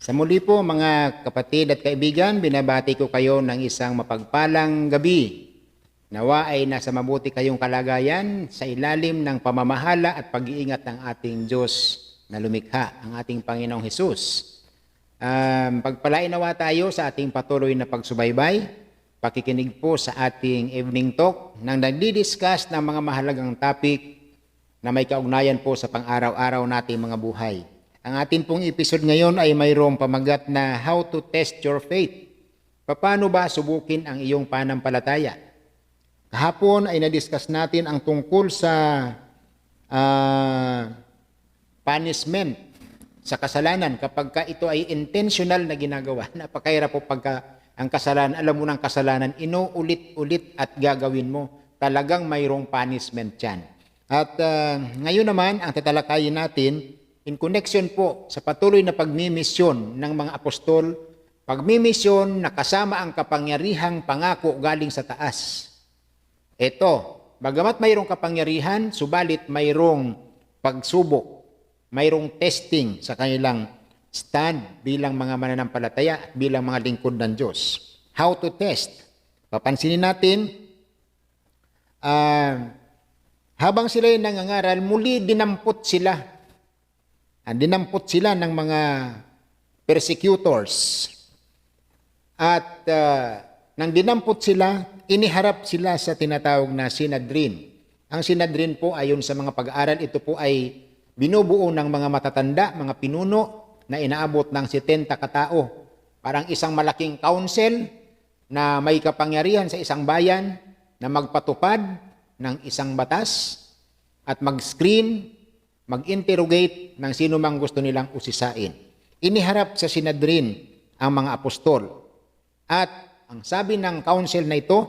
Sa muli po mga kapatid at kaibigan, binabati ko kayo ng isang mapagpalang gabi. Nawa ay nasa mabuti kayong kalagayan sa ilalim ng pamamahala at pag-iingat ng ating Diyos na lumikha, ang ating Panginoong Hesus. Pagpalain nawa tayo sa ating patuloy na pagsubaybay, pakikinig po sa ating evening talk nang nagdi-discuss ng mga mahalagang topic na may kaugnayan po sa pang-araw-araw nating mga buhay. Ang atin pong episode ngayon ay mayroong pamagat na How to Test Your Faith. Paano ba subukin ang iyong pananampalataya? Kahapon ay na-discuss natin ang tungkol sa punishment sa kasalanan kapag ito ay intentional na ginagawa. Napakahirap po pagka ang kasalanan, alam mo ng kasalanan, inuulit-ulit at gagawin mo. Talagang mayroong punishment yan. At ngayon naman, ang tatalakayin natin, in connection po sa patuloy na pagmimisyon ng mga apostol, pagmimisyon na kasama ang kapangyarihang pangako galing sa taas. Ito, bagamat mayroong kapangyarihan, subalit mayroong pagsubok, mayroong testing sa kanilang stand bilang mga mananampalataya at bilang mga lingkod ng Diyos. How to test? Papansinin natin, habang sila ay nangangaral, muli dinampot sila. Dinampot sila ng mga persecutors. At nang dinampot sila, iniharap sila sa tinatawag na Sinadrin. Ang Sinadrin po ayon sa mga pag-aaral, ito po ay binubuo ng mga matatanda, mga pinuno na inaabot ng 70 katao. Parang isang malaking council na may kapangyarihan sa isang bayan na magpatupad ng isang batas at mag-screen, mag-interrogate ng sino mang gusto nilang usisain. Iniharap sa Sinadrin ang mga apostol. At ang sabi ng council na ito,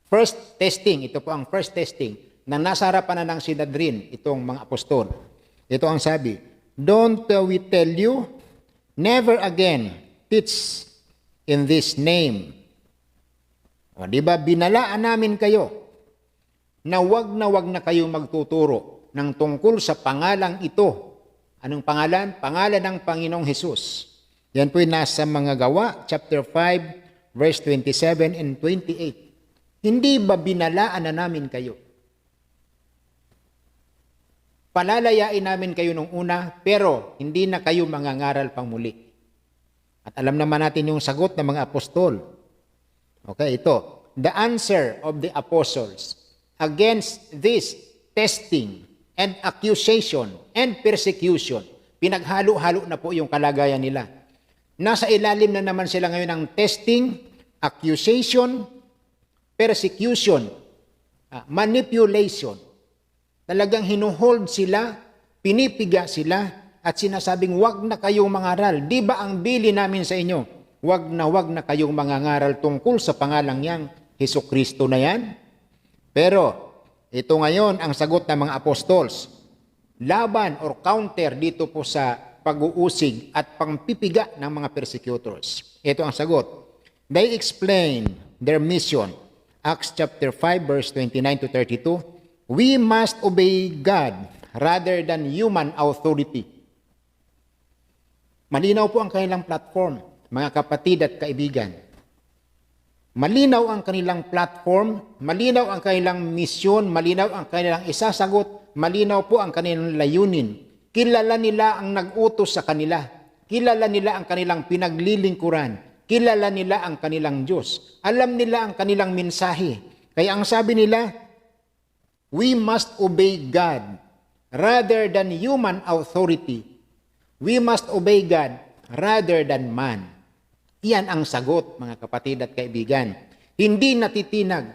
first testing, ito po ang first testing, na nasa harapan na ng Sinadrin, itong mga apostol. Ito ang sabi, "Don't we tell you, never again teach in this name." O, di ba, binalaan namin kayo na wag na kayong magtuturo ng tungkol sa pangalang ito. Anong pangalan? Pangalan ng Panginoong Hesus. Yan po'y nasa mga Gawa, chapter 5, verse 27 and 28. Hindi ba binalaan na namin kayo? Palalayain namin kayo nung una, pero hindi na kayo mangangaral pang muli. At alam naman natin yung sagot ng mga apostol. Okay, ito. The answer of the apostles against this testing and accusation and persecution. Pinaghalo-halo na po yung kalagayan nila. Nasa ilalim na naman sila ngayon ng testing, accusation, persecution, manipulation. Talagang hinuhold sila, pinipiga sila, at sinasabing, wag na kayong mangaral. Di ba ang bili namin sa inyo? Wag na kayong mangangaral tungkol sa pangalang yang Hesukristo na yan. Pero, ito ngayon ang sagot ng mga apostols. Laban or counter dito po sa pag-uusig at pangpipiga ng mga persecutors. Ito ang sagot. They explain their mission. Acts chapter 5 verse 29 to 32. We must obey God rather than human authority. Malinaw po ang kanilang platform, mga kapatid at kaibigan. Malinaw ang kanilang platform, malinaw ang kanilang misyon, malinaw ang kanilang isasagot, malinaw po ang kanilang layunin. Kilala nila ang nag-utos sa kanila. Kilala nila ang kanilang pinaglilingkuran. Kilala nila ang kanilang Diyos. Alam nila ang kanilang mensahe. Kaya ang sabi nila, we must obey God rather than human authority. We must obey God rather than man. Iyan ang sagot, mga kapatid at kaibigan. Hindi natitinag.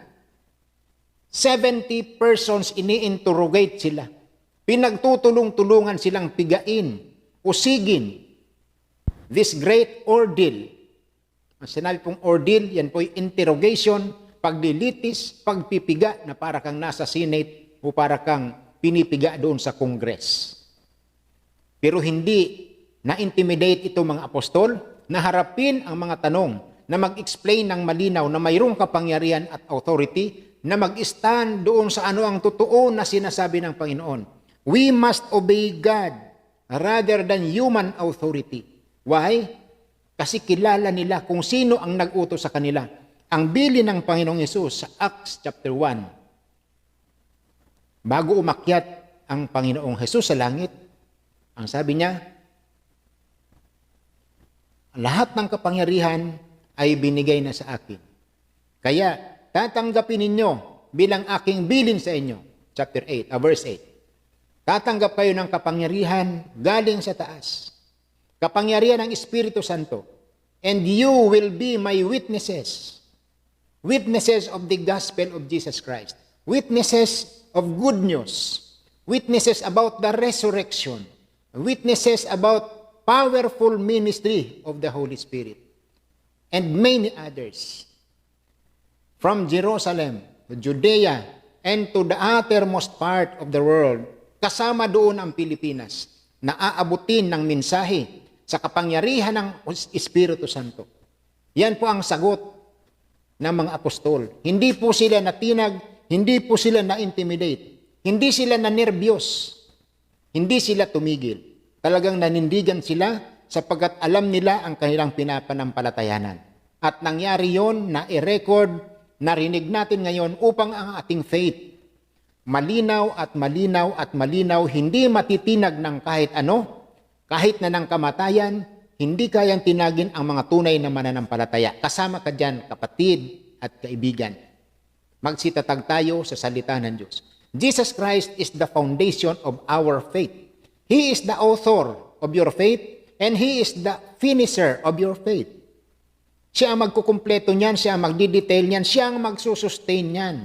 70 persons ini-interrogate sila. Pinagtutulong-tulungan silang pigain, usigin this great ordeal. Ang sinabi pong ordeal, yan po'y interrogation, paglilitis, pagpipiga na para kang nasa Senate o para kang pinipiga doon sa Congress. Pero hindi na-intimidate ito mga apostol, na harapin ang mga tanong, na mag-explain ng malinaw na mayroong kapangyarihan at authority, na mag-stand doon sa ano ang totoo na sinasabi ng Panginoon. We must obey God rather than human authority. Why? Kasi kilala nila kung sino ang nag-utos sa kanila. Ang bilin ng Panginoong Hesus sa Acts chapter 1, bago umakyat ang Panginoong Hesus sa langit, ang sabi niya, lahat ng kapangyarihan ay binigay na sa akin. Kaya tatanggapin ninyo bilang aking bilin sa inyo. Chapter 8, verse 8. Tatanggap kayo ng kapangyarihan galing sa taas. Kapangyarihan ng Espiritu Santo. And you will be my witnesses. Witnesses of the gospel of Jesus Christ. Witnesses of good news. Witnesses about the resurrection. Witnesses about powerful ministry of the Holy Spirit. And many others. From Jerusalem, to Judea, and to the uttermost part of the world, kasama doon ang Pilipinas, na aabutin ng mensahe sa kapangyarihan ng Espiritu Santo. Yan po ang sagot ng mga apostol. Hindi po sila natinag, hindi po sila na-intimidate, hindi sila na-nervyos, hindi sila tumigil. Talagang nanindigan sila sapagkat alam nila ang kanilang pinapanampalatayanan. At nangyari yon na i-record, narinig natin ngayon upang ang ating faith malinaw at malinaw at malinaw, hindi matitinag ng kahit ano, kahit na ng kamatayan, hindi kayang tinagin ang mga tunay na mananampalataya. Kasama ka dyan, kapatid at kaibigan. Magsitatag tayo sa salita ng Diyos. Jesus Christ is the foundation of our faith. He is the author of your faith and He is the finisher of your faith. Siya ang magkukumpleto niyan, siya ang magdidetail niyan, siya ang magsusustain niyan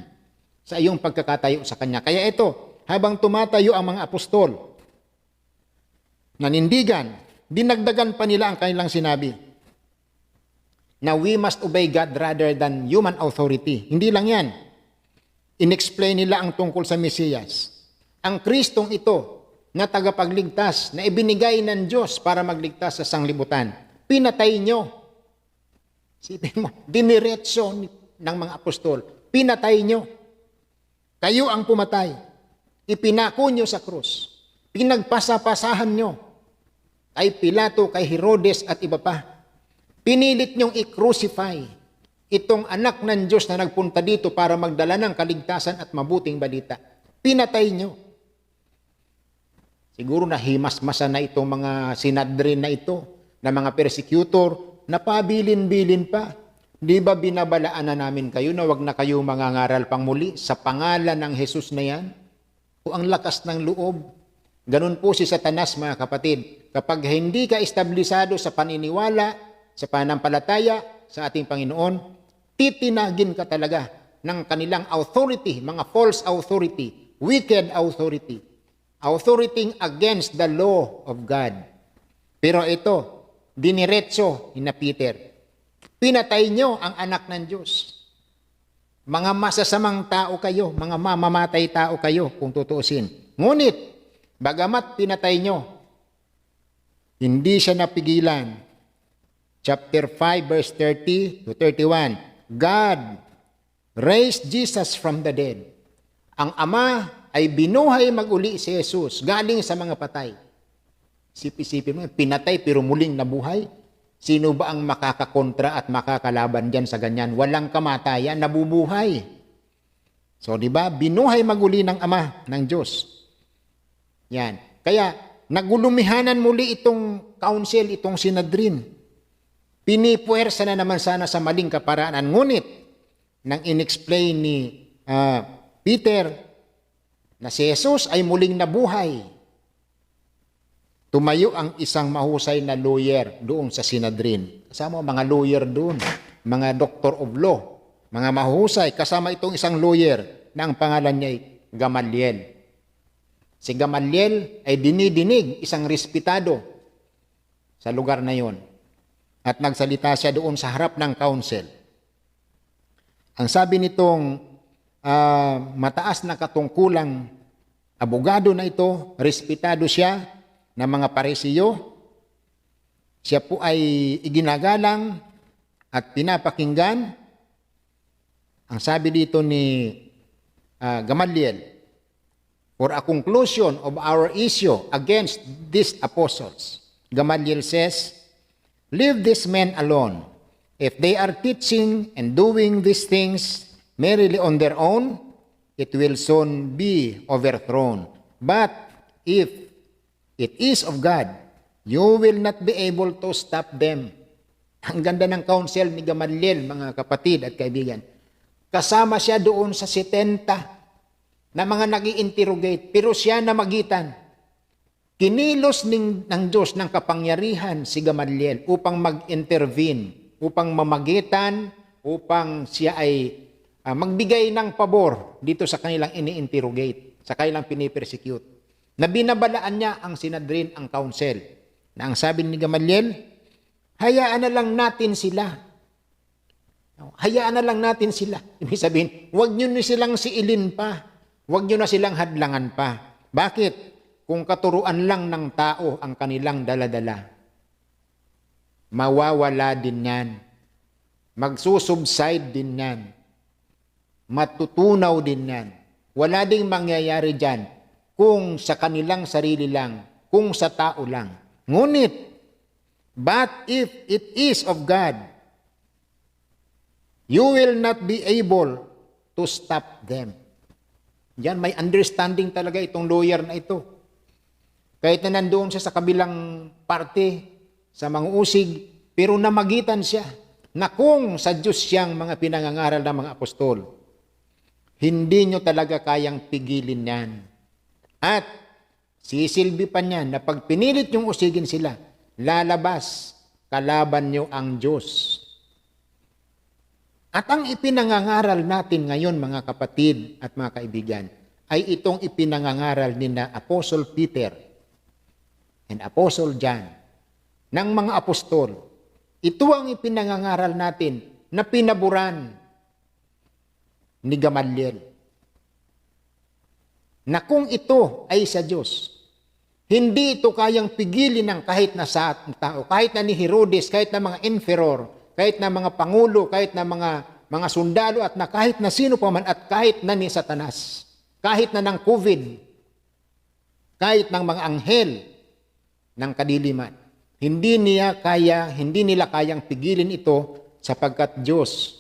sa iyong pagkakatayo sa Kanya. Kaya ito, habang tumatayo ang mga apostol, nanindigan, dinagdagan pa nila ang kanilang sinabi na we must obey God rather than human authority. Hindi lang yan. Inexplain nila ang tungkol sa Mesiyas. Ang Kristong ito na tagapagligtas, na ibinigay ng Diyos para magligtas sa sanglibutan, pinatay nyo. Sipin mo, diniretso ng mga apostol, pinatay nyo. Kayo ang pumatay. Ipinako nyo sa krus. Pinagpasapasahan nyo. Kay Pilato, kay Herodes at iba pa. Pinilit nyong i-crucify itong anak ng Diyos na nagpunta dito para magdala ng kaligtasan at mabuting balita. Pinatay nyo. Siguro nahimasmasan na itong mga sinadrin na ito, na mga persecutor, na pabilin-bilin pa. Di ba binabalaan na namin kayo na wag na kayo mangangaral pang muli sa pangalan ng Jesus na yan? O ang lakas ng loob. Ganun po si Satanas, mga kapatid. Kapag hindi ka establisado sa paniniwala, sa panampalataya sa ating Panginoon, titinagin ka talaga ng kanilang authority, mga false authority, wicked authority, authority against the law of God. Pero ito, diniretso ni Peter. Pinatay nyo ang anak ng Diyos. Mga masasamang tao kayo, mga mamamatay tao kayo kung tutuusin. Ngunit, bagamat pinatay nyo, hindi siya napigilan. Chapter 5 verse 30 to 31. God raised Jesus from the dead. Ang Ama ay binuhay maguli si Jesus galing sa mga patay. Sipin mo, pinatay pero muling nabuhay. Sino ba ang makakakontra at makakalaban diyan sa ganyan? Walang kamatayan, nabubuhay. So, di ba? Binuhay maguli ng Ama ng Diyos. Yan. Kaya, nagulumihanan muli itong council, itong Sinadrin. Pinipuwersa na naman sana sa maling kaparaanan. Ngunit, nang inexplain ni Peter na si Jesus ay muling nabuhay, tumayo ang isang mahusay na lawyer doon sa Sinadrin. Kasama mga lawyer doon, mga doctor of law, mga mahusay. Kasama itong isang lawyer na ang pangalan niya ay Gamaliel. Si Gamaliel ay dinidinig, isang respetado sa lugar na yon. At nagsalita siya doon sa harap ng council. Ang sabi nitong mataas na katungkulang abogado na ito, respetado siya, ng mga Parisiyo, siya po ay iginagalang at pinapakinggan. Ang sabi dito ni Gamaliel, for a conclusion of our issue against these apostles, Gamaliel says, Leave these men alone. If they are teaching and doing these things merely on their own, it will soon be overthrown. But if it is of God, you will not be able to stop them. Ang ganda ng counsel ni Gamaliel, mga kapatid at kaibigan. Kasama siya doon sa 70 na mga nag-i-interrogate, pero siya na magitan. Kinilos ng Diyos ng kapangyarihan si Gamaliel upang mag-intervene, upang mamagitan, upang siya ay magbigay ng pabor dito sa kanilang ini-interrogate, sa kanilang pinipersecute. Na binabalaan niya ang Sinadrin, ang council, na ang sabi ni Gamaliel, hayaan na lang natin sila. Hayaan na lang natin sila. Ibig sabihin, huwag nyo na silang siilin pa. Huwag nyo na silang hadlangan pa. Bakit? Kung katuruan lang ng tao ang kanilang daladala, mawawala din yan. Magsusubside din yan. Matutunaw din yan. Wala ding mangyayari dyan kung sa kanilang sarili lang, kung sa tao lang. Ngunit, but if it is of God, you will not be able to stop them. Yan, may understanding talaga itong lawyer na ito. Kahit na nandoon siya sa kabilang parte, sa mga usig, pero namagitan siya na kung sa Diyos siyang mga pinangangaral ng mga apostol, hindi nyo talaga kayang pigilin yan. At sisilbi pa niyan na pag pinilit yung usigin sila, lalabas, kalaban nyo ang Diyos. At ang ipinangangaral natin ngayon, mga kapatid at mga kaibigan, ay itong ipinangangaral ni na Apostle Peter and Apostle John ng mga apostol. Ito ang ipinangangaral natin na pinaburan ni Gamaliel. Na kung ito ay sa Diyos, hindi ito kayang pigilin ng kahit na sa tao, kahit na ni Herodes, kahit na mga emperor, kahit na mga pangulo, kahit na mga sundalo, at na kahit na sino pa man, at kahit na ni Satanas, kahit na ng COVID, kahit ng mga anghel ng kadiliman. Hindi nila kayang pigilin ito sapagkat Diyos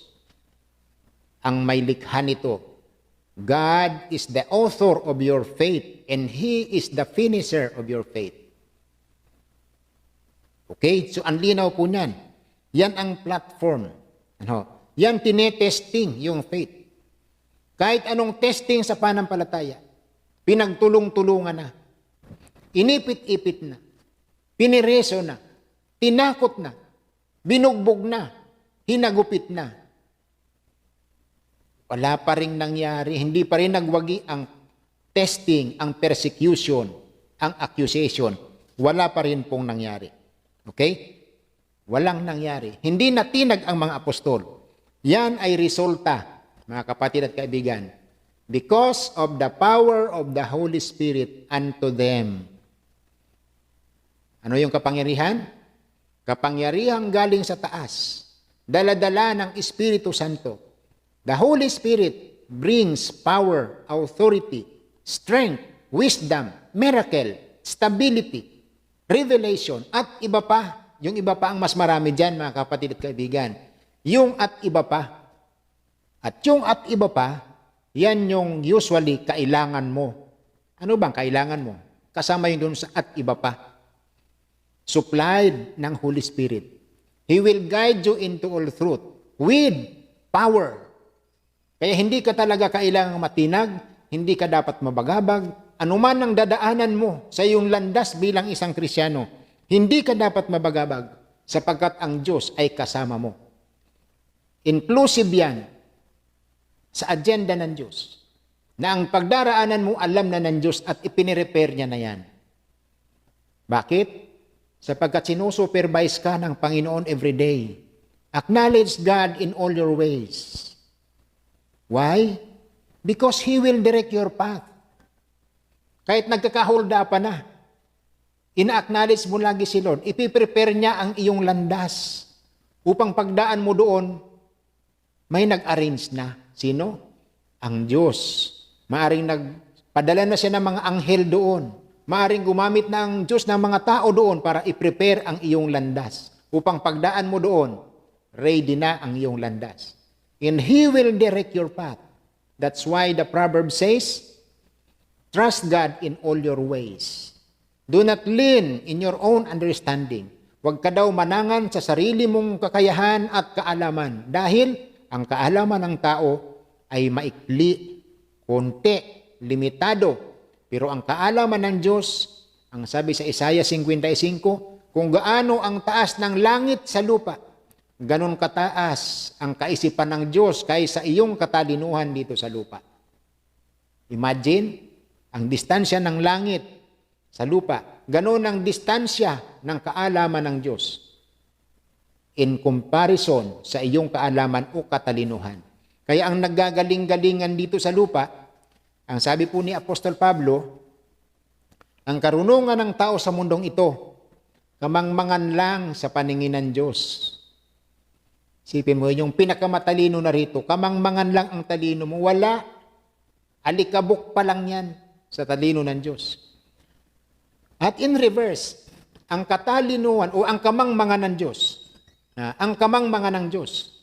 ang may likha nito. God is the author of your faith and He is the finisher of your faith. Okay? So, ang linaw po niyan. Yan ang platform. Yan tinetesting yung faith. Kahit anong testing sa pananampalataya, pinagtulong-tulungan na, inipit-ipit na, pinireso na, tinakot na, binugbog na, hinagupit na. Wala pa rin nangyari, hindi pa rin nagwagi ang testing, ang persecution, ang accusation. Wala pa rin pong nangyari. Okay? Walang nangyari. Hindi natinag ang mga apostol. Yan ay resulta, mga kapatid at kaibigan, because of the power of the Holy Spirit unto them. Ano yung kapangyarihan? Kapangyarihan galing sa taas. Dala-dala ng Espiritu Santo. The Holy Spirit brings power, authority, strength, wisdom, miracle, stability, revelation, at iba pa. Yung iba pa ang mas marami dyan, mga kapatid at kaibigan. Yung at iba pa. At yung at iba pa, yan yung usually kailangan mo. Ano bang kailangan mo? Kasama yun doon sa at iba pa. Supplied ng Holy Spirit. He will guide you into all truth with power. Kaya hindi ka talaga kailangang matinag, hindi ka dapat mabagabag. Anuman ang dadaanan mo sa iyong landas bilang isang Kristiyano, hindi ka dapat mabagabag sapagkat ang Diyos ay kasama mo. Inclusive yan sa agenda ng Diyos na ang pagdaraanan mo alam na ng Diyos at ipinirepair niya na yan. Bakit? Sapagkat sinusupervise ka ng Panginoon everyday. Acknowledge God in all your ways. Why? Because He will direct your path. Kahit nagkakaholda pa na, ina-acknowledge mo lagi si Lord, ipiprepare niya ang iyong landas upang pagdaan mo doon, may nag-arrange na. Sino? Ang Diyos. Maaring nagpadala na siya ng mga anghel doon. Maaring gumamit ng Diyos ng mga tao doon para i-prepare ang iyong landas, upang pagdaan mo doon, ready na ang iyong landas. And He will direct your path. That's why the proverb says, trust God in all your ways. Do not lean in your own understanding. Huwag ka daw manangan sa sarili mong kakayahan at kaalaman dahil ang kaalaman ng tao ay maikli, konti, limitado. Pero ang kaalaman ng Diyos, ang sabi sa Isaiah 55, kung gaano ang taas ng langit sa lupa, ganon kataas ang kaisipan ng Diyos kaysa iyong katalinuhan dito sa lupa. Imagine, ang distansya ng langit sa lupa, ganon ang distansya ng kaalaman ng Diyos in comparison sa iyong kaalaman o katalinuhan. Kaya ang naggagaling-galingan dito sa lupa, ang sabi po ni Apostol Pablo, ang karunungan ng tao sa mundong ito, kamangmangan lang sa paningin ng Diyos. Isipin mo, yung pinakamatalino na rito, kamangmangan lang ang talino mo, wala, alikabok pa lang yan sa talino ng Diyos. At in reverse, ang katalinuhan o ang kamangmangan ng Diyos, ang kamangmangan ng Diyos,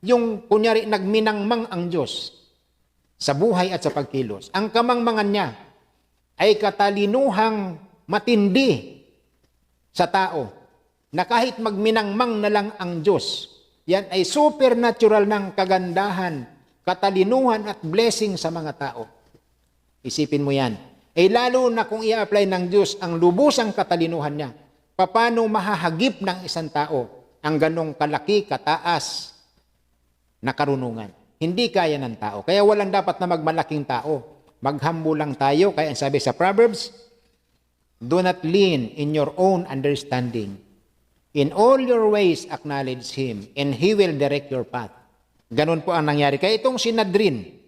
yung kunyari nagminangmang ang Diyos sa buhay at sa pagkilos, ang kamangmangan niya ay katalinuhang matindi sa tao na kahit magminangmang na lang ang Diyos, yan ay supernatural ng kagandahan, katalinuhan at blessing sa mga tao. Isipin mo yan. Lalo na kung i-apply ng Diyos ang lubusang katalinuhan niya, paano mahahagip ng isang tao ang ganong kalaki, kataas na karunungan? Hindi kaya ng tao. Kaya walang dapat na magmalaking tao. Maghumble lang tayo. Kaya ang sabi sa Proverbs, do not lean in your own understanding. In all your ways, acknowledge Him, and He will direct your path. Ganon po ang nangyari. Kaya itong Sinadrin,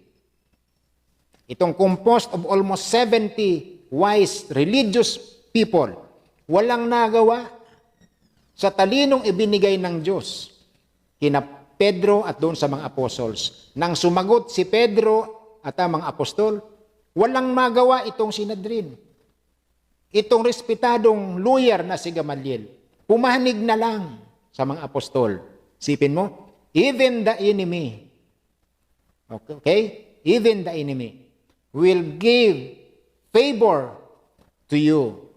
itong composed of almost 70 wise religious people, walang nagawa sa talinong ibinigay ng Diyos kina Pedro at doon sa mga apostles. Nang sumagot si Pedro at ang mga apostol, walang magawa itong Sinadrin. Itong respetadong lawyer na si Gamaliel, pumanig na lang sa mga apostol. Sipin mo, even the enemy, okay? Even the enemy will give favor to you.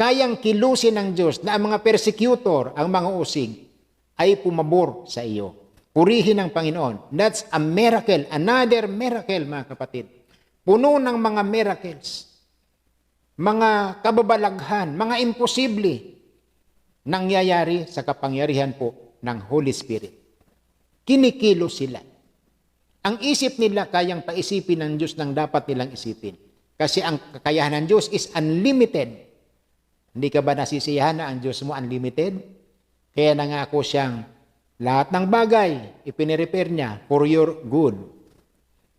Kayang kilusin ng Diyos na ang mga persecutor, ang mga usig, ay pumabor sa iyo. Purihin ng Panginoon. That's a miracle, another miracle, mga kapatid. Puno ng mga miracles, mga kababalaghan, mga imposible, nangyayari sa kapangyarihan po ng Holy Spirit. Kinikilos sila. Ang isip nila kayang paisipin ng Diyos ng dapat nilang isipin. Kasi ang kakayahan ng Diyos is unlimited. Hindi ka ba nasisiyahan na ang Diyos mo unlimited? Kaya nangako siyang lahat ng bagay ipinirepair niya for your good.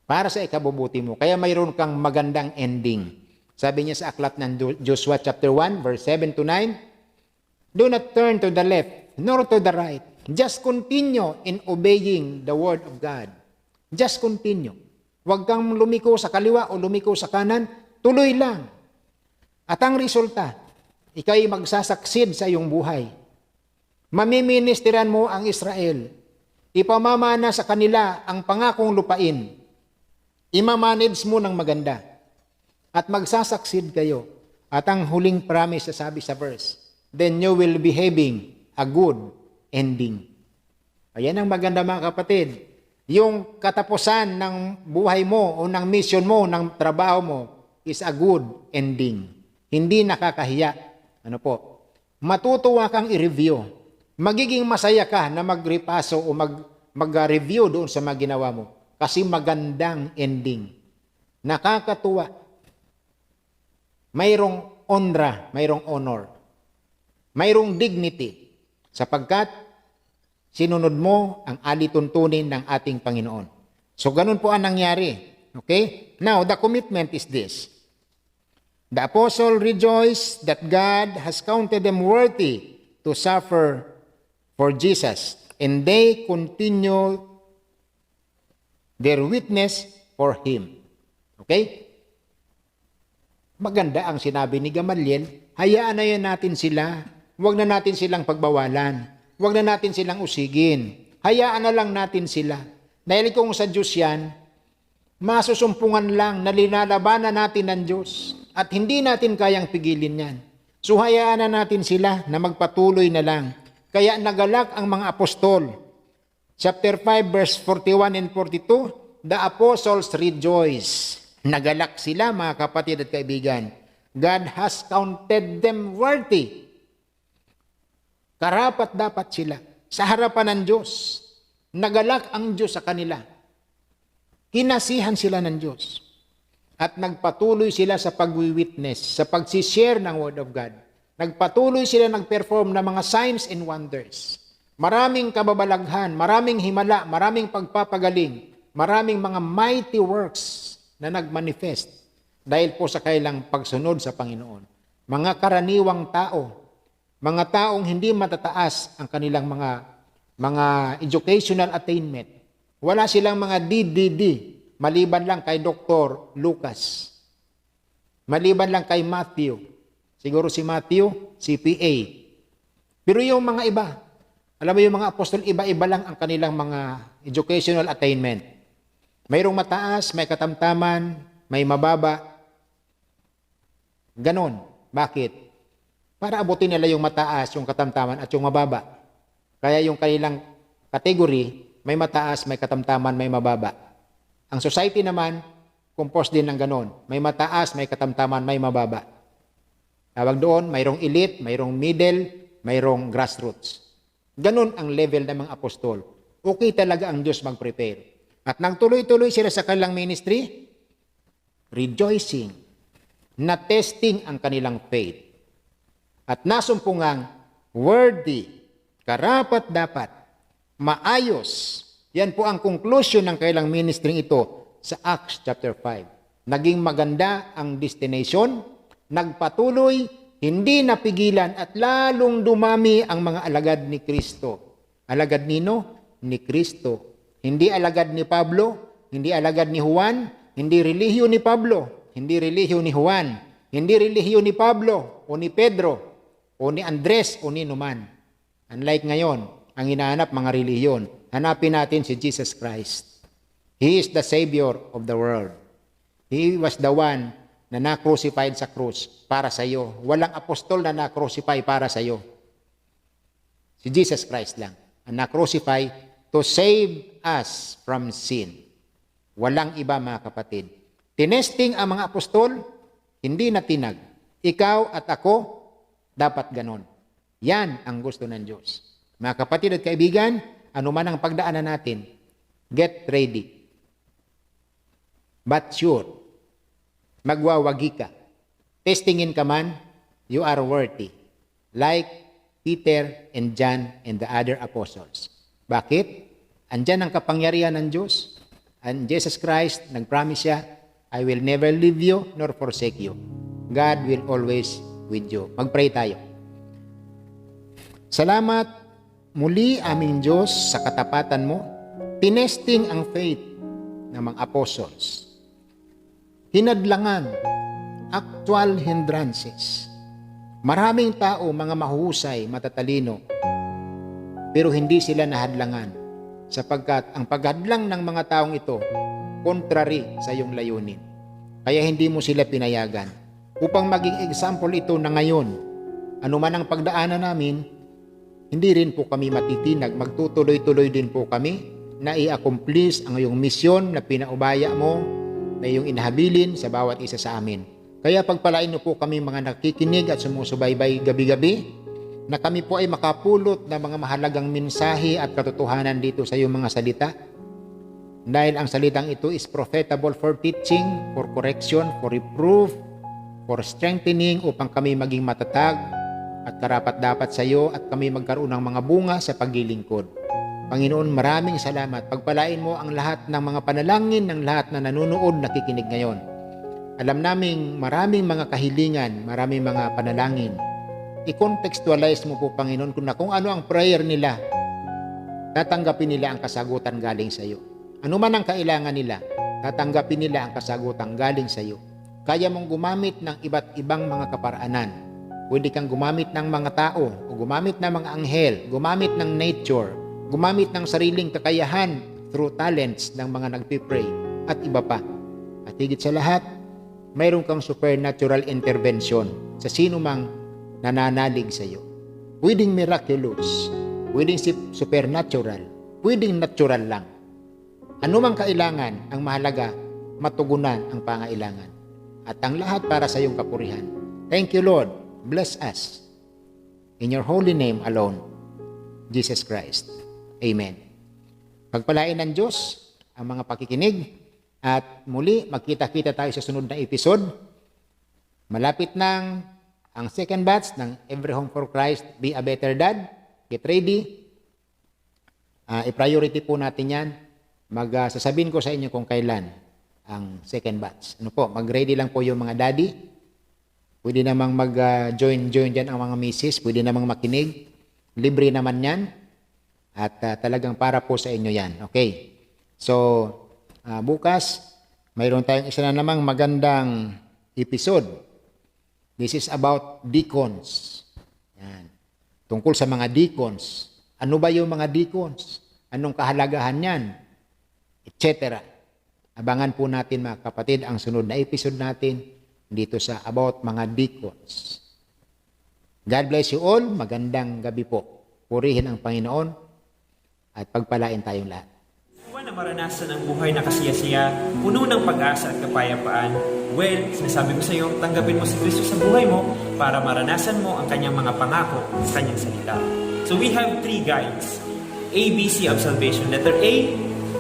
Para sa ikabubuti mo. Kaya mayroon kang magandang ending. Sabi niya sa aklat ng Joshua chapter 1 verse 7 to 9, do not turn to the left, nor to the right. Just continue in obeying the word of God. Just continue. Huwag kang lumiko sa kaliwa o lumiko sa kanan. Tuloy lang. At ang resulta, ikaw'y magsasaksid sa iyong buhay. Mamiministeran mo ang Israel. Ipamamana sa kanila ang pangakong lupain. Imamanage mo ng maganda. At magsasaksid kayo. At ang huling promise sabi sa verse, then you will be having a good ending. Ayan ang maganda mga kapatid. Yung katapusan ng buhay mo o ng mission mo, ng trabaho mo is a good ending. Hindi nakakahiya. Ano po? Matutuwa kang i-review. Magiging masaya ka na magrepaso o mag-review doon sa mga ginawa mo. Kasi magandang ending. Nakakatuwa. Mayroong honra, mayroong honor. Mayroong dignity sapagkat sinunod mo ang alituntunin ng ating Panginoon. So ganun po ang nangyari. Okay? Now, the commitment is this. The apostle rejoiced that God has counted them worthy to suffer for Jesus, and they continue their witness for Him. Okay? Maganda ang sinabi ni Gamaliel, hayaan na yan natin sila Huwag na natin silang pagbawalan. Huwag na natin silang usigin. Hayaan na lang natin sila. Dahil kung sa Diyos yan, masusumpungan lang na linalabanan natin ng Diyos at hindi natin kayang pigilin yan. So hayaan na natin sila na magpatuloy na lang. Kaya nagalak ang mga apostol. Chapter 5 verse 41 and 42, the apostles rejoice. Nagalak sila mga kapatid at kaibigan. God has counted them worthy. Karapat dapat sila sa harapan ng Diyos. Nagalak ang Diyos sa kanila. Kinasihan sila ng Diyos. At nagpatuloy sila sa pag-witness, sa pag-share ng Word of God. Nagpatuloy sila nag-perform ng mga signs and wonders. Maraming kababalaghan, maraming himala, maraming pagpapagaling, maraming mga mighty works na nagmanifest dahil po sa kailang pagsunod sa Panginoon. Mga karaniwang tao, mga taong hindi matataas ang kanilang mga educational attainment. Wala silang mga DDD, maliban lang kay Dr. Lucas. Maliban lang kay Matthew. Siguro si Matthew, CPA. Pero yung mga iba, alam mo yung mga apostol, iba-iba lang ang kanilang mga educational attainment. Mayroong mataas, may katamtaman, may mababa. Ganon. Bakit? Para abutin nila yung mataas, yung katamtaman at yung mababa. Kaya yung kanilang category, may mataas, may katamtaman, may mababa. Ang society naman, composed din ng ganon. May mataas, may katamtaman, may mababa. Tawag doon, mayroong elite, mayroong middle, mayroong grassroots. Ganon ang level ng mga apostol. Okay talaga ang Diyos mag-prepare. At nang tuloy-tuloy sila sa kanilang ministry, rejoicing, na testing ang kanilang faith. At nasumpungang worthy, karapat dapat, maayos. Yan po ang conclusion ng kailang ministry ito sa Acts chapter 5. Naging maganda ang destination, nagpatuloy, hindi napigilan at lalong dumami ang mga alagad ni Kristo. Alagad nino? Ni Kristo. Hindi alagad ni Pablo, hindi alagad ni Juan, hindi relihiyo ni Pablo, hindi relihiyo ni Juan, hindi relihiyo ni Pablo o ni Pedro o ni Andres o ni Numan. Unlike ngayon, ang hinahanap mga relihiyon, hanapin natin si Jesus Christ. He is the Savior of the world. He was the one na na-crucified sa krus para sa iyo. Walang apostol na na-crucify para sa iyo. Si Jesus Christ lang ang na-crucify to save us from sin. Walang iba mga kapatid. Tinesting ang mga apostol, hindi natinag. Ikaw at ako, dapat ganon. Yan ang gusto ng Diyos. Mga kapatid at kaibigan, anuman ang pagdaanan natin, get ready. But sure, magwawagi ka. Testingin ka man, you are worthy. Like Peter and John and the other apostles. Bakit? Andyan ang kapangyarihan ng Diyos. And Jesus Christ, nag-promise siya, I will never leave you nor forsake you. God will always with you. Mag-pray tayo. Salamat muli aming Diyos sa katapatan mo. Tinesting ang faith ng mga apostles. Hinadlangan, actual hindrances. Maraming tao, mga mahusay, matatalino, pero hindi sila nahadlangan sapagkat ang paghadlang ng mga taong ito contrary sa iyong layunin. Kaya hindi mo sila pinayagan. Upang maging example ito na ngayon, anuman ang pagdaanan namin, hindi rin po kami matitinag. Magtutuloy-tuloy din po kami na i-accomplish ang iyong misyon na pinaubaya mo, na iyong inahabilin sa bawat isa sa amin. Kaya pagpalain niyo po kami mga nakikinig at sumusubaybay gabi-gabi, na kami po ay makapulot ng mga mahalagang mensahe at katotohanan dito sa iyong mga salita. Dahil ang salitang ito is profitable for teaching, for correction, for reproof, for strengthening, upang kami maging matatag at karapat-dapat sa iyo at kami magkaroon ng mga bunga sa paglilingkod. Panginoon, maraming salamat. Pagpalain mo ang lahat ng mga panalangin ng lahat na nanunood, nakikinig ngayon. Alam naming maraming mga kahilingan, maraming mga panalangin. I-contextualize mo po, Panginoon, kung ano ang prayer nila, tatanggapin nila ang kasagutan galing sa iyo. Ano man ang kailangan nila, tatanggapin nila ang kasagutan galing sa iyo. Kaya mong gumamit ng iba't ibang mga kaparaanan Pwede kang gumamit ng mga tao, o gumamit ng mga anghel, gumamit ng nature, gumamit ng sariling kakayahan through talents ng mga nagpipray, at iba pa. At higit sa lahat, mayroon kang supernatural intervention sa sino mang nananalig sa iyo. Pwedeng miraculous, pwedeng supernatural, pwedeng natural lang. Ano mang kailangan, ang mahalaga, matugunan ang pangailangan. At ang lahat para sa iyong kapurihan. Thank you, Lord. Bless us. In your holy name alone, Jesus Christ. Amen. Pagpalain ng Diyos ang mga pakikinig. At muli, magkita-kita tayo sa sunod na episode. Malapit nang ang second batch ng Every Home for Christ, Be a Better Dad. Get ready. I-priority po natin yan. Sasabihin ko sa inyo kung kailan ang second batch. Ano po, mag-ready lang po yung mga daddy. Pwede namang mag-join dyan ang mga misis. Pwede namang makinig. Libre naman yan. At talagang para po sa inyo yan. Okay. So, bukas, mayroon tayong isa na namang magandang episode. This is about deacons. Yan. Tungkol sa mga deacons. Ano ba yung mga deacons? Anong kahalagahan yan? Etc. Abangan po natin mga kapatid ang sunod na episode natin dito sa about mga deacons. God bless you all. Magandang gabi po. Purihin ang Panginoon at pagpalain tayong lahat. Na maranasan ang buhay na kasiyasiya, puno ng pag-asa at kapayapaan, well, sinasabi ko sa iyo, tanggapin mo si Kristo sa buhay mo para maranasan mo ang kanyang mga pangako sa kanyang salita. So we have 3 guides. ABC of salvation. Letter A,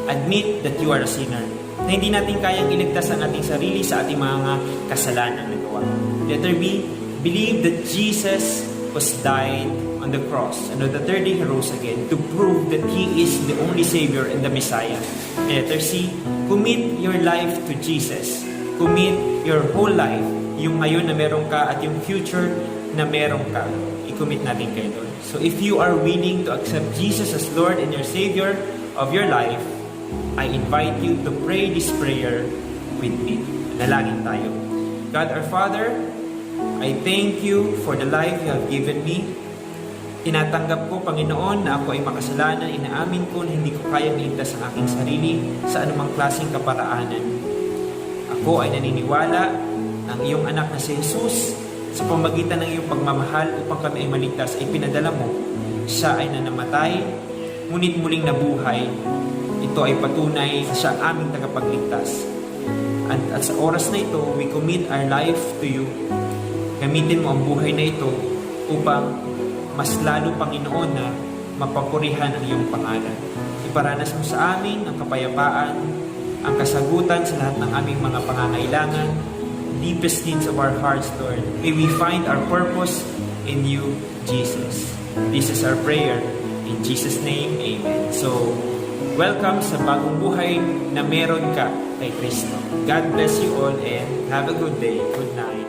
admit that you are a sinner. Na hindi natin kayang iligtas ang ating sarili sa ating mga kasalanan na gawa. Letter B, believe that Jesus was died on the cross, and on the third day He rose again to prove that He is the only Savior and the Messiah. And letter C, commit your life to Jesus. Commit your whole life, yung ngayon na meron ka at yung future na meron ka. I-commit natin kay Lord. So if you are willing to accept Jesus as Lord and your Savior of your life, I invite you to pray this prayer with me. Nalangin tayo. God our Father, I thank you for the life you have given me. Tinatanggap ko, Panginoon, na ako ay makasalanan. Inaamin ko na hindi ko kayang iligtas ang aking sarili sa anumang klaseng kaparaanan. Ako ay naniniwala na ang iyong anak na si Jesus, sa pamagitan ng iyong pagmamahal upang kami ay maligtas, ay pinadala mo. Siya ay nanamatay, ngunit muling nabuhay. Ito ay patunay na siya ang aming tagapagligtas. At sa oras na ito, we commit our life to you. Gamitin mo ang buhay na ito upang mas lalo, Panginoon, na mapapurihan ang iyong pangalan. Iparanas mo sa amin ang kapayapaan, ang kasagutan sa lahat ng aming mga pangangailangan, deepest needs of our hearts, Lord. May we find our purpose in you, Jesus. This is our prayer. In Jesus' name, Amen. So, welcome sa bagong buhay na meron ka kay Kristo. God bless you all and have a good day. Good night.